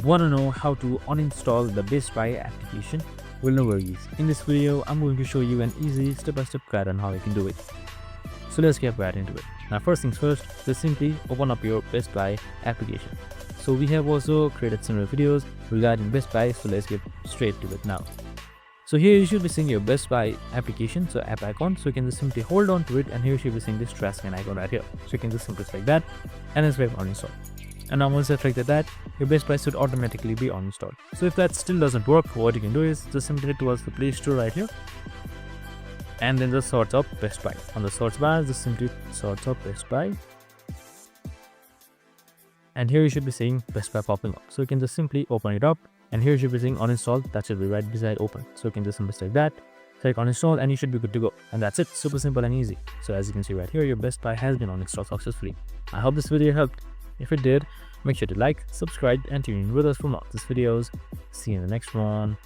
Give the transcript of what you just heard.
Want to know how to uninstall the Best Buy application? Well, no worries. In this video, I'm going to show you an easy step-by-step guide on how you can do it. So let's get right into it. Now, first things first, just simply open up your Best Buy application. So we have also created similar videos regarding Best Buy, so let's get straight to it now. So here you should be seeing your Best Buy application, so app icon. So you can just simply hold on to it, and here you should be seeing this trash can icon right here. So you can just simply select that and then swipe uninstall. And now once you selected that, your Best Buy should automatically be uninstalled. So if that still doesn't work, what you can do is just simply head towards the Play Store right here, and then just search up Best Buy. On the search bar, just simply search up Best Buy. And here you should be seeing Best Buy popping up. So you can just simply open it up, and here you should be seeing uninstall. That should be right beside open. So you can just simply select that, select uninstall, and you should be good to go. And that's it, super simple and easy. So as you can see right here, your Best Buy has been uninstalled successfully. I hope this video helped. If it did, make sure to like, subscribe, and tune in with us for more of these videos. See you in the next one.